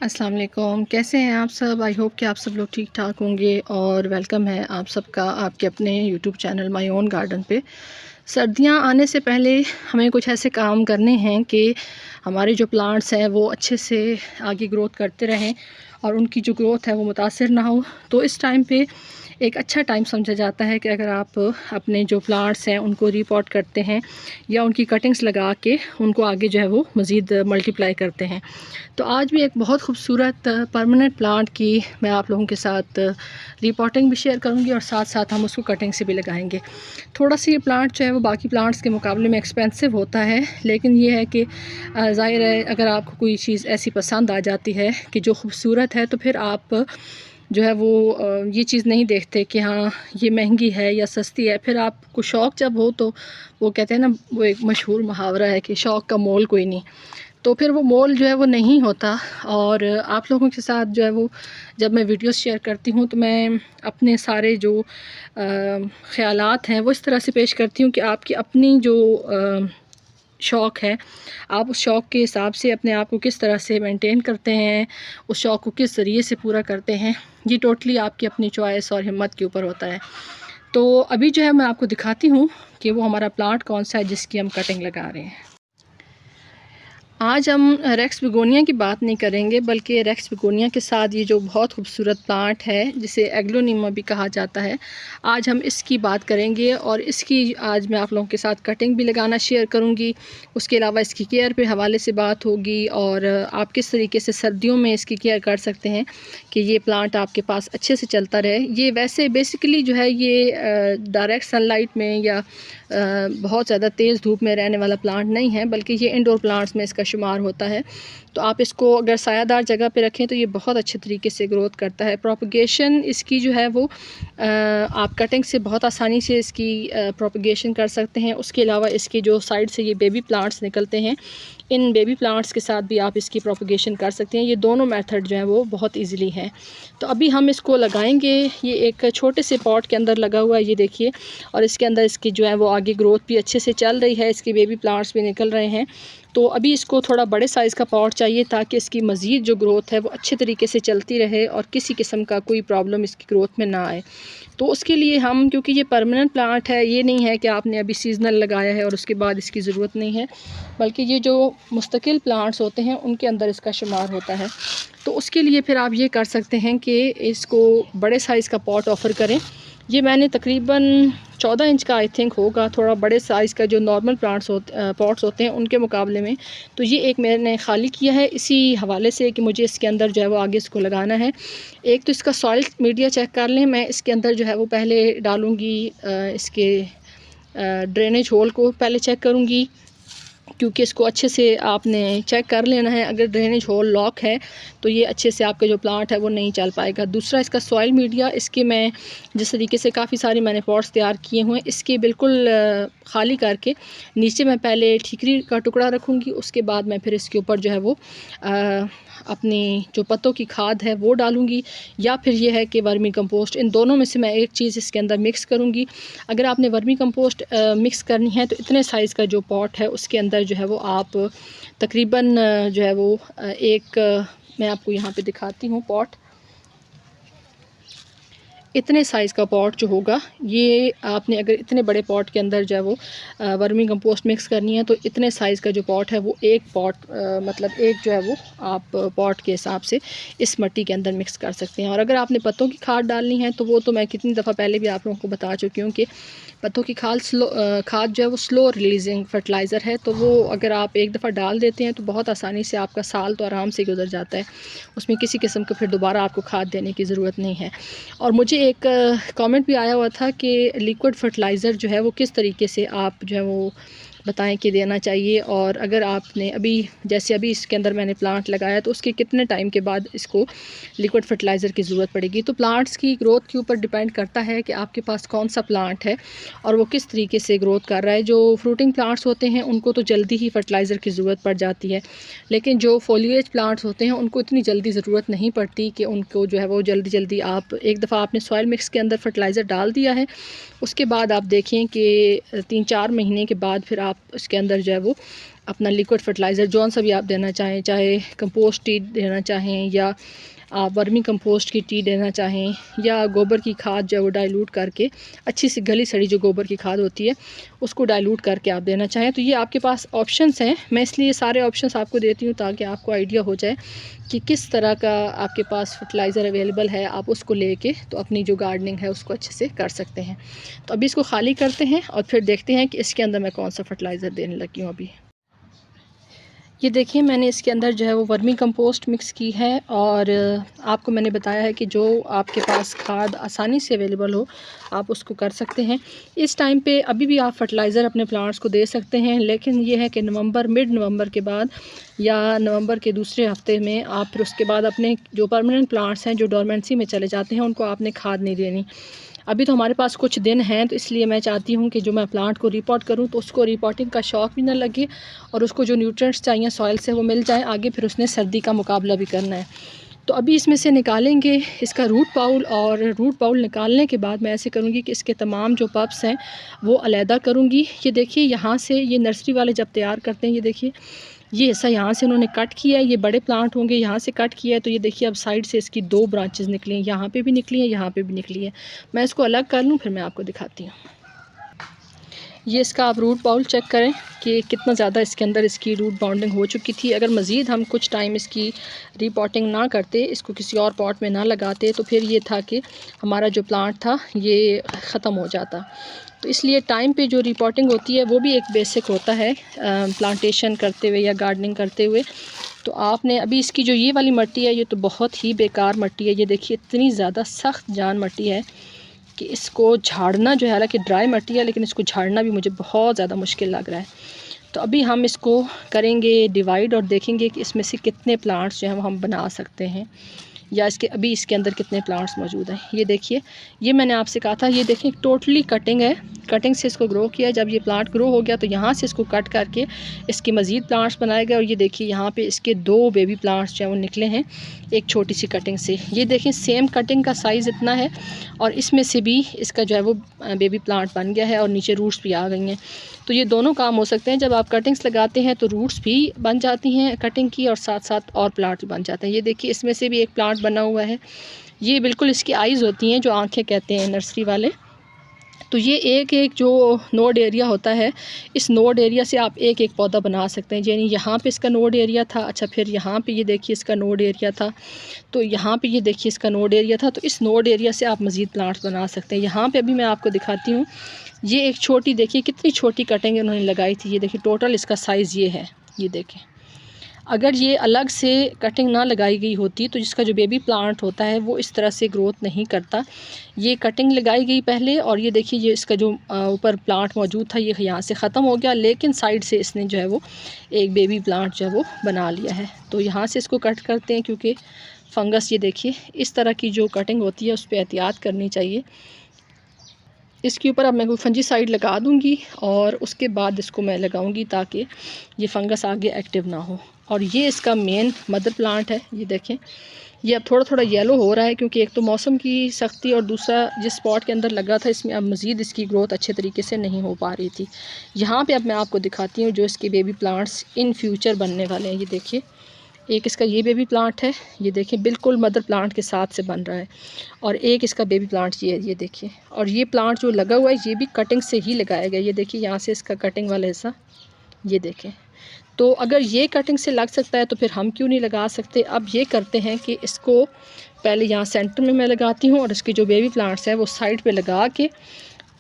अस्सलाम वालेकुम, कैसे हैं आप सब। आई होप कि आप सब लोग ठीक ठाक होंगे और वेलकम है आप सबका आपके अपने YouTube channel my own garden पे। सर्दियां आने से पहले हमें कुछ ऐसे काम करने हैं कि हमारे जो प्लांट्स हैं वो अच्छे से आगे ग्रोथ करते रहें और उनकी जो ग्रोथ है वो मुतासिर ना हो। तो इस टाइम पे एक अच्छा टाइम समझा जाता है कि अगर आप अपने जो प्लांट्स हैं उनको रीपॉट करते हैं या उनकी कटिंग्स लगा के उनको आगे जो है वो मज़ीद मल्टीप्लाई करते हैं। तो आज भी एक बहुत खूबसूरत परमानेंट प्लांट की मैं आप लोगों के साथ रीपॉटिंग भी शेयर करूंगी और साथ साथ हम उसको कटिंग से भी लगाएंगे। थोड़ा सा ये प्लांट जो है वो बाकी प्लांट्स के मुकाबले में एक्सपेंसिव होता है, लेकिन ये है कि ज़ाहिर है अगर आपको कोई चीज़ ऐसी पसंद आ जाती है कि जो खूबसूरत है तो फिर आप जो है वो ये चीज़ नहीं देखते कि हाँ ये महंगी है या सस्ती है। फिर आपको शौक़ जब हो तो वो कहते हैं ना, वो एक मशहूर मुहावरा है कि शौक़ का मोल कोई नहीं। तो फिर वो मोल जो है वो नहीं होता। और आप लोगों के साथ जो है वो जब मैं वीडियोस शेयर करती हूँ तो मैं अपने सारे जो ख़यालात हैं वो इस तरह से पेश करती हूँ कि आपकी अपनी जो शौक़ है, आप उस शौक़ के हिसाब से अपने आप को किस तरह से मेंटेन करते हैं, उस शौक़ को किस ज़रिए से पूरा करते हैं, ये टोटली आपकी अपनी चॉइस और हिम्मत के ऊपर होता है। तो अभी जो है मैं आपको दिखाती हूँ कि वो हमारा प्लांट कौन सा है जिसकी हम कटिंग लगा रहे हैं। आज हम रेक्स बिगोनिया की बात नहीं करेंगे, बल्कि रेक्स बिगोनिया के साथ ये जो बहुत खूबसूरत प्लांट है जिसे एग्लोनिमा भी कहा जाता है, आज हम इसकी बात करेंगे और इसकी आज मैं आप लोगों के साथ कटिंग भी लगाना शेयर करूंगी। उसके अलावा इसकी केयर पे हवाले से बात होगी और आप किस तरीके से सर्दियों में इसकी केयर कर सकते हैं कि ये प्लांट आपके पास अच्छे से चलता रहे। ये वैसे बेसिकली जो है ये डायरेक्ट सनलाइट में या बहुत ज़्यादा तेज़ धूप में रहने वाला प्लांट नहीं है, बल्कि ये इंडोर प्लांट्स में इसका शुमार होता है। तो आप इसको अगर सायादार जगह पे रखें तो ये बहुत अच्छे तरीके से ग्रोथ करता है। प्रोपगेशन इसकी जो है वो आप कटिंग से बहुत आसानी से इसकी प्रोपगेशन कर सकते हैं। उसके अलावा इसके जो साइड से ये बेबी प्लांट्स निकलते हैं, इन बेबी प्लांट्स के साथ भी आप इसकी प्रोपगेशन कर सकते हैं। ये दोनों मेथड जो हैं वो बहुत ईज़िली हैं। तो अभी हम इसको लगाएंगे। ये एक छोटे से पॉट के अंदर लगा हुआ है, ये देखिए, और इसके अंदर इसकी जो है वो आगे ग्रोथ भी अच्छे से चल रही है, इसके बेबी प्लांट्स भी निकल रहे हैं। तो अभी इसको थोड़ा बड़े साइज़ का पॉट चाहिए ताकि इसकी मज़ीद जो ग्रोथ है वो अच्छे तरीके से चलती रहे और किसी किस्म का कोई प्रॉब्लम इसकी ग्रोथ में ना आए। तो उसके लिए हम, क्योंकि ये परमानेंट प्लांट है, ये नहीं है कि आपने अभी सीज़नल लगाया है और उसके बाद इसकी ज़रूरत नहीं है, बल्कि ये जो मुस्तकिल प्लांट्स होते हैं उनके अंदर इसका शुमार होता है। तो उसके लिए फिर आप ये कर सकते हैं कि इसको बड़े साइज़ का पॉट ऑफ़र करें। ये मैंने तकरीबन 14 इंच का आई थिंक होगा, थोड़ा बड़े साइज़ का जो नॉर्मल पॉट्स होते हैं उनके मुकाबले में। तो ये एक मैंने ख़ाली किया है इसी हवाले से कि मुझे इसके अंदर जो है वो आगे इसको लगाना है। एक तो इसका सॉइल मीडिया चेक कर लें। मैं इसके अंदर जो है वो पहले डालूँगी इसके ड्रेनेज होल को पहले चेक करूँगी, क्योंकि इसको अच्छे से आपने चेक कर लेना है। अगर ड्रेनेज होल लॉक है तो ये अच्छे से आपका जो प्लांट है वो नहीं चल पाएगा। दूसरा इसका सॉइल मीडिया, इसके मैं जिस तरीके से काफ़ी सारे मैंने पॉट्स तैयार किए हुए हैं, इसके बिल्कुल ख़ाली करके नीचे मैं पहले ठीकरी का टुकड़ा रखूँगी। उसके बाद मैं फिर इसके ऊपर जो है वो अपनी जो पत्तों की खाद है वो डालूँगी, या फिर ये है कि वर्मी कंपोस्ट। इन दोनों में से मैं एक चीज़ इसके अंदर मिक्स करूँगी। अगर आपने वर्मी कंपोस्ट मिक्स करनी है तो इतने साइज़ का जो पॉट है उसके अंदर जो है वो आप तकरीबन जो है वो मैं आपको यहाँ पे दिखाती हूँ पॉट। इतने साइज़ का पॉट जो होगा, ये आपने अगर इतने बड़े पॉट के अंदर जो है वो वर्मी कंपोस्ट मिक्स करनी है तो इतने साइज़ का जो पॉट है वो एक पॉट मतलब एक जो है वो आप पॉट के हिसाब से इस मिट्टी के अंदर मिक्स कर सकते हैं। और अगर आपने पत्तों की खाद डालनी है तो वो तो मैं कितनी दफ़ा पहले भी आप लोगों को बता चुकी हूँ कि पत्तों की खाद जो है वो स्लो रिलीजिंग फर्टिलाइज़र है। तो वो अगर आप एक दफ़ा डाल देते हैं तो बहुत आसानी से आपका साल तो आराम से गुजर जाता है, उसमें किसी किस्म का फिर दोबारा आपको खाद देने की ज़रूरत नहीं है। और मुझे एक कमेंट भी आया हुआ था कि लिक्विड फर्टिलाइज़र जो है वो किस तरीके से आप जो है वो बताएं कि देना चाहिए, और अगर आपने अभी जैसे अभी इसके अंदर मैंने प्लांट लगाया तो उसके कितने टाइम के बाद इसको लिक्विड फर्टिलाइज़र की ज़रूरत पड़ेगी। तो प्लांट्स की ग्रोथ के ऊपर डिपेंड करता है कि आपके पास कौन सा प्लांट है और वो किस तरीके से ग्रोथ कर रहा है। जो फ्रूटिंग प्लांट्स होते हैं उनको तो जल्दी ही फर्टिलाइज़र की ज़रूरत पड़ जाती है, लेकिन जो फोलिएज प्लांट्स होते हैं उनको इतनी जल्दी ज़रूरत नहीं पड़ती कि उनको जो है वो जल्दी जल्दी आप एक दफ़ा आपने सॉइल मिक्स के अंदर फर्टिलाइज़र डाल दिया है, उसके बाद आप देखें कि 3-4 महीने के बाद फिर आप उसके अंदर जो है वो अपना लिक्विड फर्टिलाइज़र जौन सा भी आप देना चाहें, चाहे कंपोस्ट टी देना चाहें या आप वर्मी कंपोस्ट की टी देना चाहें या गोबर की खाद जो है वो डाइल्यूट करके, अच्छी सी गली सड़ी जो गोबर की खाद होती है उसको डाइल्यूट करके आप देना चाहें, तो ये आपके पास ऑप्शंस हैं। मैं इसलिए सारे ऑप्शंस आपको देती हूँ ताकि आपको आइडिया हो जाए कि किस तरह का आपके पास फर्टिलाइज़र अवेलेबल है, आप उसको लेके तो अपनी जो गार्डनिंग है उसको अच्छे से कर सकते हैं। तो अभी इसको खाली करते हैं और फिर देखते हैं कि इसके अंदर मैं कौन सा फर्टिलाइज़र देने लगी हूँ। अभी ये देखिए मैंने इसके अंदर जो है वो वर्मी कंपोस्ट मिक्स की है और आपको मैंने बताया है कि जो आपके पास खाद आसानी से अवेलेबल हो आप उसको कर सकते हैं। इस टाइम पे अभी भी आप फर्टिलाइज़र अपने प्लांट्स को दे सकते हैं, लेकिन ये है कि मिड नवंबर के बाद या नवंबर के दूसरे हफ्ते में आप फिर उसके बाद अपने जो परमानेंट प्लांट्स हैं जो डोरमेंसी में चले जाते हैं उनको आपने खाद नहीं देनी। अभी तो हमारे पास कुछ दिन हैं, तो इसलिए मैं चाहती हूँ कि जो मैं प्लांट को रिपोर्ट करूँ तो उसको रिपोर्टिंग का शौक़ भी ना लगे और उसको जो न्यूट्रिएंट्स चाहिए सॉइल से वो मिल जाए, आगे फिर उसने सर्दी का मुकाबला भी करना है। तो अभी इसमें से निकालेंगे इसका रूट बाउल, और रूट बाउल निकालने के बाद मैं ऐसे करूँगी कि इसके तमाम जो पब्स हैं वो अलहदा करूँगी। ये देखिए यहाँ से ये नर्सरी वाले जब तैयार करते हैं, ये देखिए ये हिस्सा यहाँ से उन्होंने कट किया है, ये बड़े प्लांट होंगे यहाँ से कट किया है, तो ये देखिए अब साइड से इसकी 2 ब्रांचेस निकली हैं, यहाँ पे भी निकली हैं, यहाँ पे भी निकली है। मैं इसको अलग कर लूँ फिर मैं आपको दिखाती हूँ। ये इसका आप रूट बाउल चेक करें कि कितना ज़्यादा इसके अंदर इसकी रूट बाउंडिंग हो चुकी थी। अगर मज़ीद हम कुछ टाइम इसकी रीपॉटिंग ना करते, इसको किसी और पॉट में ना लगाते, तो फिर ये था कि हमारा जो प्लांट था ये ख़त्म हो जाता। तो इसलिए टाइम पे जो रिपोर्टिंग होती है वो भी एक बेसिक होता है प्लांटेशन करते हुए या गार्डनिंग करते हुए। तो आपने अभी इसकी जो ये वाली मिट्टी है ये तो बहुत ही बेकार मिट्टी है। ये देखिए इतनी ज़्यादा सख्त जान मिट्टी है कि इसको झाड़ना जो है, हालांकि ड्राई मिट्टी है लेकिन इसको झाड़ना भी मुझे बहुत ज़्यादा मुश्किल लग रहा है। तो अभी हम इसको करेंगे डिवाइड और देखेंगे कि इसमें से कितने प्लांट्स जो हैं वो हम बना सकते हैं या इसके अंदर कितने प्लांट्स मौजूद हैं। ये देखिए ये मैंने आपसे कहा था, ये देखिए टोटली कटिंग है, कटिंग से इसको ग्रो किया। जब ये प्लांट ग्रो हो गया तो यहाँ से इसको कट करके इसके मज़ीद प्लांट्स बनाए गए और ये देखिए यहाँ पे इसके 2 बेबी प्लांट्स जो हैं वो निकले हैं एक छोटी सी कटिंग से। ये देखें सेम कटिंग का साइज़ इतना है और इसमें से भी इसका जो है वो बेबी प्लांट बन गया है और नीचे रूट्स भी आ गई हैं। तो ये दोनों काम हो सकते हैं, जब आप कटिंग्स लगाते हैं तो रूट्स भी बन जाती हैं कटिंग की और साथ साथ और प्लांट भी बन जाते हैं। ये देखिए इसमें से भी एक प्लांट बना हुआ है, ये बिल्कुल इसकी आइज़ होती हैं जो आंखें कहते हैं नर्सरी वाले। तो ये एक जो नोड एरिया होता है, इस नोड एरिया से आप एक पौधा बना सकते हैं। यानी यहाँ पे इसका नोड एरिया था, अच्छा फिर यहाँ पे ये देखिए इसका नोड एरिया था, तो यहाँ पे ये देखिए इसका नोड एरिया था, तो इस नोड एरिया से आप मज़ीद प्लांट्स बना सकते हैं। यहाँ पे अभी मैं आपको दिखाती हूँ, ये एक छोटी देखिए कितनी छोटी कटिंग उन्होंने लगाई थी। ये देखिए टोटल इसका साइज़ ये है, ये देखें। अगर ये अलग से कटिंग ना लगाई गई होती तो जिसका जो बेबी प्लांट होता है वो इस तरह से ग्रोथ नहीं करता। ये कटिंग लगाई गई पहले और ये देखिए ये इसका जो ऊपर प्लांट मौजूद था ये यहाँ से ख़त्म हो गया, लेकिन साइड से इसने जो है वो एक बेबी प्लांट जो है वो बना लिया है। तो यहाँ से इसको कट करते हैं क्योंकि फंगस, ये देखिए इस तरह की जो कटिंग होती है उस पर एहतियात करनी चाहिए। इसके ऊपर अब मैं कोई फंजीसाइड लगा दूंगी और उसके बाद इसको मैं लगाऊंगी ताकि ये फंगस आगे एक्टिव ना हो। और ये इसका मेन मदर प्लांट है, ये देखें ये अब थोड़ा थोड़ा येलो हो रहा है क्योंकि एक तो मौसम की सख्ती और दूसरा जिस स्पॉट के अंदर लगा था इसमें अब मज़ीद इसकी ग्रोथ अच्छे तरीके से नहीं हो पा रही थी। यहाँ पे अब मैं आपको दिखाती हूँ जो इसके बेबी प्लांट्स इन फ्यूचर बनने वाले हैं। ये देखिए एक इसका ये बेबी प्लांट है, ये देखिए बिल्कुल मदर प्लांट के साथ से बन रहा है, और एक इसका बेबी प्लांट ये देखिए। और ये प्लांट जो लगा हुआ है ये भी कटिंग से ही लगाया गया। ये देखिए यहाँ से इसका कटिंग वाला हिस्सा, ये देखें। तो अगर ये कटिंग से लग सकता है तो फिर हम क्यों नहीं लगा सकते। अब ये करते हैं कि इसको पहले यहाँ सेंटर में मैं लगाती हूँ और इसके जो बेबी प्लांट्स हैं वो साइड पे लगा के,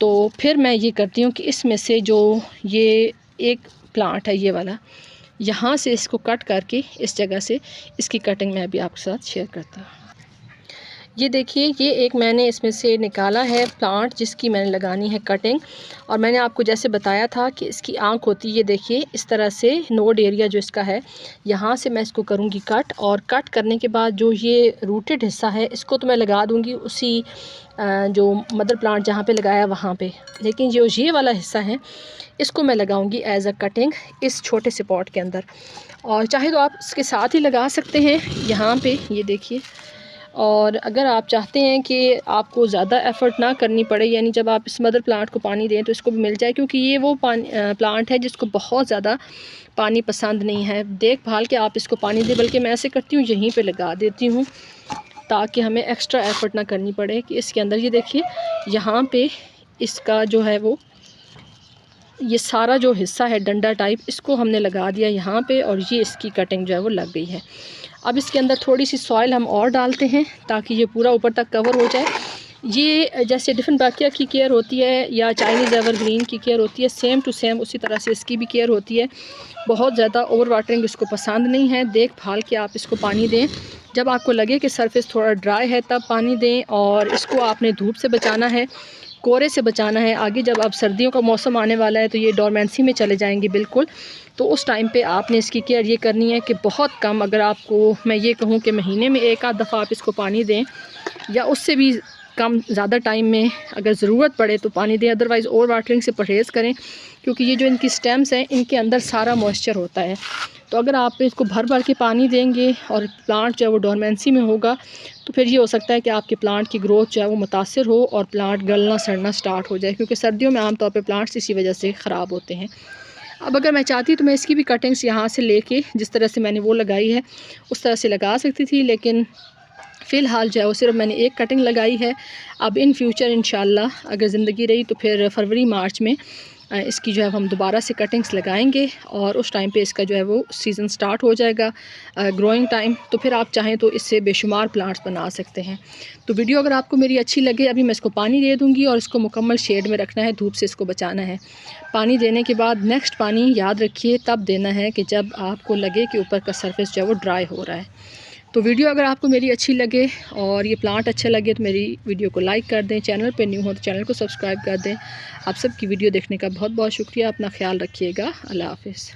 तो फिर मैं ये करती हूँ कि इसमें से जो ये एक प्लांट है ये वाला, यहाँ से इसको कट करके इस जगह से इसकी कटिंग मैं अभी आपके साथ शेयर करता हूँ। ये देखिए ये एक मैंने इसमें से निकाला है प्लांट जिसकी मैंने लगानी है कटिंग, और मैंने आपको जैसे बताया था कि इसकी आंख होती है। ये देखिए इस तरह से नोड एरिया जो इसका है यहाँ से मैं इसको करूँगी कट, और कट करने के बाद जो ये रूटेड हिस्सा है इसको तो मैं लगा दूँगी उसी जो मदर प्लांट जहाँ पे लगाया वहाँ पे, लेकिन जो ये वाला हिस्सा है इसको मैं लगाऊंगी एज अ कटिंग इस छोटे से पॉट के अंदर। और चाहे तो आप इसके साथ ही लगा सकते हैं यहाँ पे, ये देखिए और अगर आप चाहते हैं कि आपको ज़्यादा एफ़र्ट ना करनी पड़े, यानी जब आप इस मदर प्लांट को पानी दें तो इसको भी मिल जाए, क्योंकि ये वो प्लांट है जिसको बहुत ज़्यादा पानी पसंद नहीं है। देखभाल के आप इसको पानी दें, बल्कि मैं ऐसे करती हूँ यहीं पे लगा देती हूँ ताकि हमें एक्स्ट्रा एफ़र्ट ना करनी पड़े कि इसके अंदर ये देखिए यहाँ पे इसका जो है वो ये सारा जो हिस्सा है डंडा टाइप, इसको हमने लगा दिया यहाँ पे और ये इसकी कटिंग जो है वो लग गई है। अब इसके अंदर थोड़ी सी सॉइल हम और डालते हैं ताकि ये पूरा ऊपर तक कवर हो जाए। ये जैसे डिफरेंट बाकिया की केयर होती है या चाइनीज़ एवरग्रीन की केयर होती है, सेम टू सेम उसी तरह से इसकी भी केयर होती है। बहुत ज़्यादा ओवर वाटरिंग इसको पसंद नहीं है। देखभाल के आप इसको पानी दें, जब आपको लगे कि सरफेस थोड़ा ड्राई है तब पानी दें, और इसको आपने धूप से बचाना है, कोहरे से बचाना है। आगे जब अब सर्दियों का मौसम आने वाला है तो ये डोरमेंसी में चले जाएंगे बिल्कुल, तो उस टाइम पे आपने इसकी केयर ये करनी है कि बहुत कम, अगर आपको मैं ये कहूँ कि महीने में एक आध दफ़ा आप इसको पानी दें, या उससे भी कम ज़्यादा टाइम में अगर ज़रूरत पड़े तो पानी दें। अदरवाइज़ ओवर वाटरिंग से परहेज़ करें, क्योंकि ये जो इनकी स्टेम्स हैं इनके अंदर सारा मॉइस्चर होता है। तो अगर आप इसको भर भर के पानी देंगे और प्लांट जो है वो डोरमेंसी में होगा, तो फिर ये हो सकता है कि आपके प्लांट की ग्रोथ जो है वो मुतासिर हो और प्लांट गलना सड़ना स्टार्ट हो जाए, क्योंकि सर्दियों में आमतौर पर प्लांट्स इसी वजह से ख़राब होते हैं। अब अगर मैं चाहती तो मैं इसकी भी कटिंग्स यहाँ से लेके जिस तरह से मैंने वो लगाई है उस तरह से लगा सकती थी, लेकिन फ़िलहाल जो है वो सिर्फ मैंने एक कटिंग लगाई है। अब इन फ्यूचर इंशाल्लाह अगर ज़िंदगी रही तो फिर फरवरी मार्च में इसकी जो है हम दोबारा से कटिंग्स लगाएंगे, और उस टाइम पे इसका जो है वो सीज़न स्टार्ट हो जाएगा, ग्रोइंग टाइम। तो फिर आप चाहें तो इससे बेशुमार प्लांट्स बना सकते हैं। तो वीडियो अगर आपको मेरी अच्छी लगे, अभी मैं इसको पानी दे दूँगी और इसको मुकम्मल शेड में रखना है, धूप से इसको बचाना है। पानी देने के बाद नेक्स्ट पानी याद रखिए तब देना है कि जब आपको लगे कि ऊपर का सरफेस जो है वो ड्राई हो रहा है। तो वीडियो अगर आपको मेरी अच्छी लगे और ये प्लांट अच्छे लगे तो मेरी वीडियो को लाइक कर दें, चैनल पे न्यू हो तो चैनल को सब्सक्राइब कर दें। आप सबकी वीडियो देखने का बहुत बहुत शुक्रिया। अपना ख्याल रखिएगा। अल्लाह हाफ़िज़।